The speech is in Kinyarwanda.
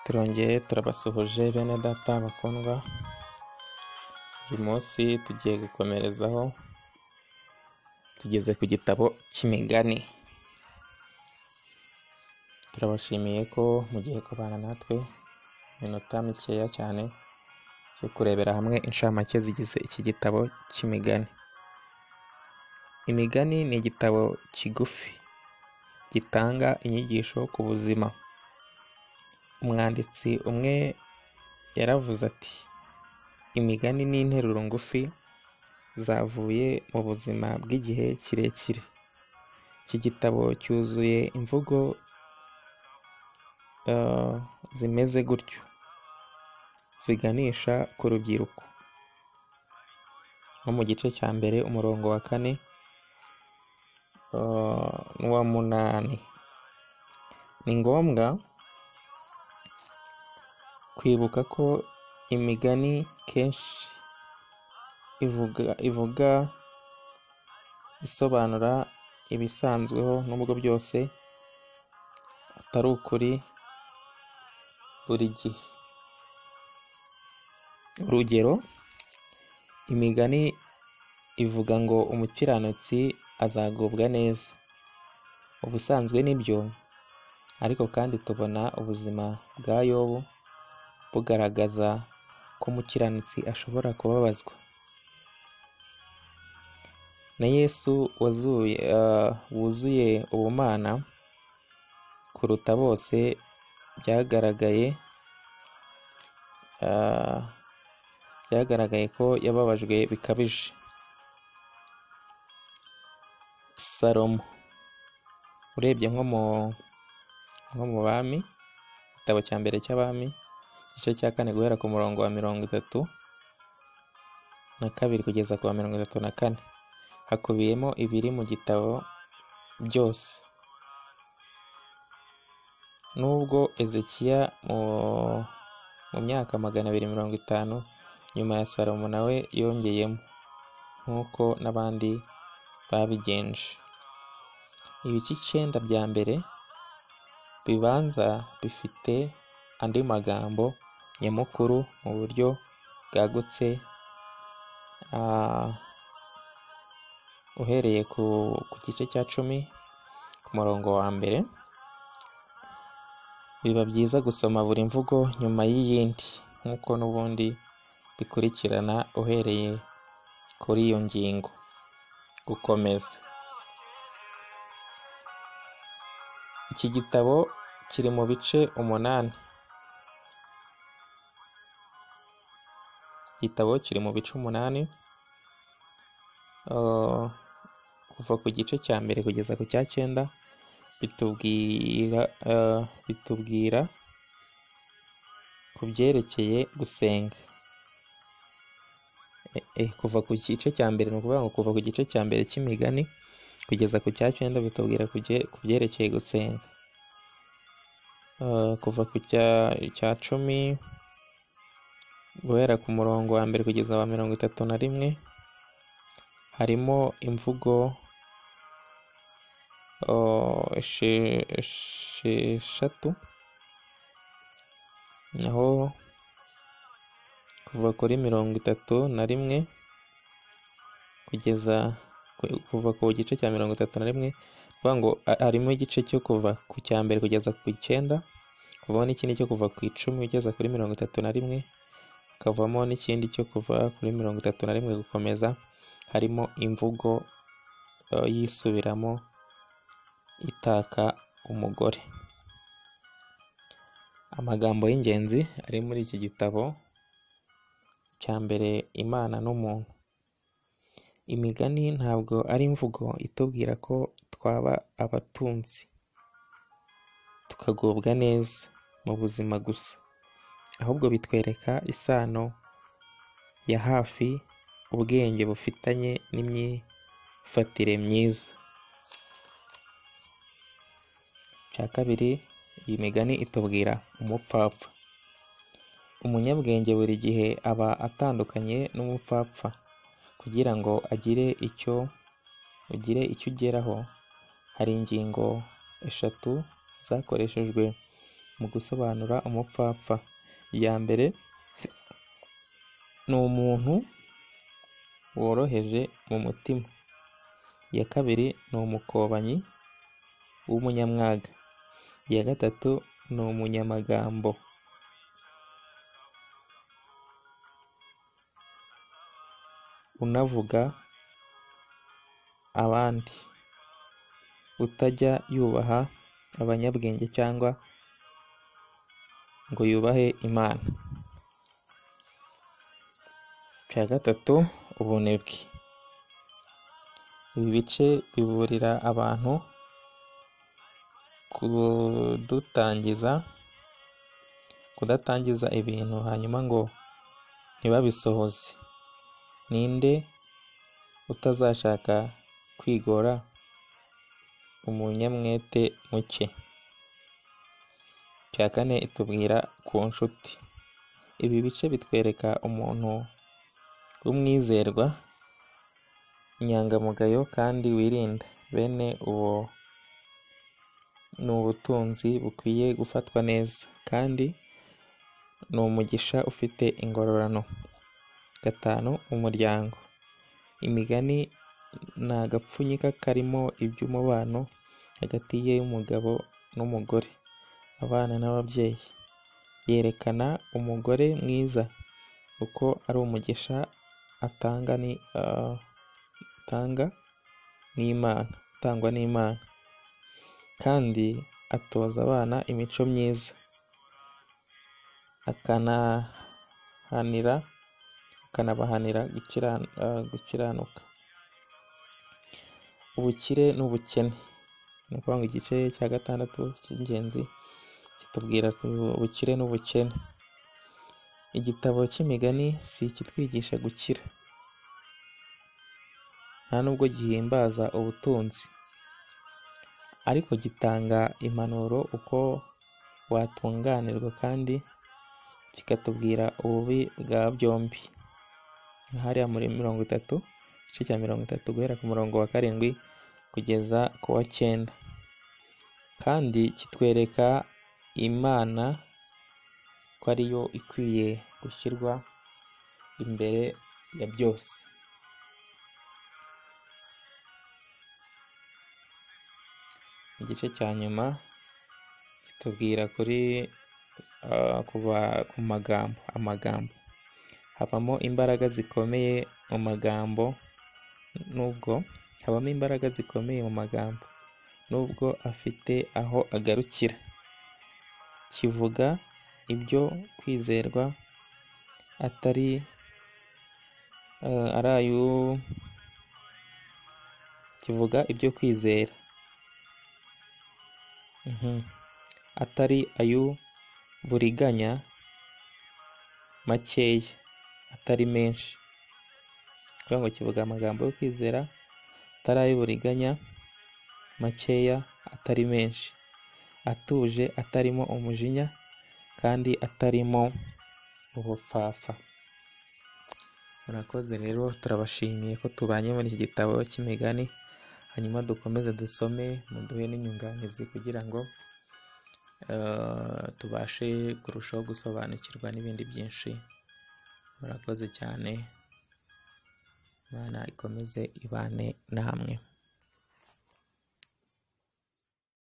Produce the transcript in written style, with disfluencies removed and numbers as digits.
Turongeye turabasuhuje bene data bakundwa, uyu munsi tugiye gukomerezaho, tugeze ku gitabo cy'imigani. Turabashimiye ko mugiye kubana natwe iminota mikeya cyane yo kurebera hamwe inshamake zigize iki gitabo cy'imigani. Imigani ni igitabo kigufi gitanga inyigisho ku buzima. Umwanditsi umwe yaravuze ati, imigani ni interuro ngufi zavuye mu buzima bw'igihe kirekire. Iki gitabo cyuzuye imvugo zimeze gutyo, ziganisha ku rubyiruko. Nko mu gice cya mbere umurongo wa 4 n'uwa 8, ni ngombwa kwibuka ko imigani kenshi isobanura ibisanzweho nubwo byose atari ukuri buri gihe. Urugero, imigani ivuga ngo umukiranutsi azagubwa neza. Ubusanzwe nibyo, ariko kandi tubona ubuzima bwa Yobu bugaragaza ko umukiranutsi ashobora kubabazwa. Na Yesu wuzuye ubumana kuruta bose byaragaragaye ko yababajwe bikabije. Salomo, urebye nko mu bami, igitabo cya mbere cy'abami igice cya 4 guhera ku murongo wa 32 kugeza ku wa 34, hakubiyemo ibiri mu gitabo byose. Nubwo Ezekiya mu myaka 250 nyuma ya Salomo nawe yongeyemo, nk'uko n'abandi babigenje. Ibice 9 bya mbere bibanza bifite andi magambo nyamukuru mu buryo bwagutse. Uhereye ku gice cya 10 ku murongo wa 1, biba byiza gusoma buri mvugo nyuma y'iyindi, nk'uko n'ubundi bikurikirana uhereye kuri iyo ngingo. Gukomeza, iki gitabo kiri mu bice 8. Igitabo kiri mu bice 8, kuva ku gice cya mbere kugeza ku cya 9 bitubwira ku byerekeye gusenga. Kuva ku gice cya mbere, ni ukuvuga ngo kuva ku gice cya mbere cy'imigani kugeza ku cya 9 bitubwira ku byerekeye gusenga. Kuva ku cya 10 guhera ku murongo wa 1 kugeza wa 31 harimo imvugo 6, naho kuva kuri 31 kugeza kuva ku gice cya 31, kuvuga ngo harimo igice cyo kuva ku cya mbere kugeza ku 9, kuvamo n'ikindi cyo kuva ku 10 kugeza kuri 31, hakavamo n'ikindi cyo kuva kuri 31 gukomeza. Harimo imvugo yisubiramo itaka umugore. Amagambo y'ingenzi ari muri iki gitabo cya mbere: Imana n'umuntu. Imigani ntabwo ari imvugo itubwira ko twaba abatunzi tukagubwa neza mu buzima gusa, ahubwo bitwereka isano ya hafi ubwenge bufitanye n'imyifatire myiza. Cya kabiri, iyi migani itubwira umupfapfa. Umunyabwenge buri gihe aba atandukanye n'umupfapfa. Kugira ngo ugire icyo ugeraho, hari ingingo 3 zakoreshejwe mu gusobanura umupfapfa. Iya mbere ni umuntu woroheje mu mutima. Iya kabiri ni umukobanyi w'umunyamwaga. Iya gatatu ni umunyamagambo. Unavuga abandi, utajya yubaha abanyabwenge cyangwa ngo yubahe Imana. Icya gatatu, ubunebwe. Ibi bice biburira abantu kudatangiza ibintu hanyuma ngo ntibabisohoze. Ninde utazashaka kwigora umunyamwete muke? Icya kane, itubwira ku nshuti. Ibi bice bitwereka umuntu w'umwizerwa, inyangamugayo kandi wirinda. Bene uwo ni ubutunzi bukwiye gufatwa neza, kandi ni umugisha ufite ingororano. Gatanu, umuryango. Imigani ni agapfunyika karimo iby'umubano hagati y'umugabo n'umugore, abana n'ababyeyi. Yerekana umugore mwiza uko ari umugisha atangwa n'Imana, kandi atoza abana imico myiza, akanabahanira gukiranuka. Ubukire n'ubukene. Ni ukuvuga ngo igice cya gatandatu cy'ingenzi kitubwira ku bukire n'ubukene. Igitabo cy'imigani si ikitwigisha gukira, nta nubwo gihimbaza ubutunzi, ariko gitanga impanuro uko watunganirwa, kandi kikatubwira ububi bwa byombi. Hariya muri 30, igice cya 30 guhera ku murongo wa 7 kugeza ku wa 9. Kandi kitwereka Imana ko ariyo ikwiye gushyirwa imbere ya byose. Igice cya nyuma kitubwira ku amagambo. Habamo imbaraga zikomeye mu magambo, nubwo afite aho agarukira. Kivuga ibyo kwizerwa atari kivuga ibyo kwizera atari ay'uburiganya makeya atari menshi. Kugira ngo kivuga amagambo yo kwizera atari ay'uburiganya makeya atari menshi, atuje atarimo umujinya, kandi atarimo ubupfapfa. Murakoze rero, turabashimiye ko tubanye muri iki gitabo cy'imigani. Hanyuma dukomeze dusome, muduhe n'inyunganizi kugira ngo tubashe kurushaho gusobanukirwa n'ibindi byinshi. Murakoze cyane. Imana ikomeze ibane namwe.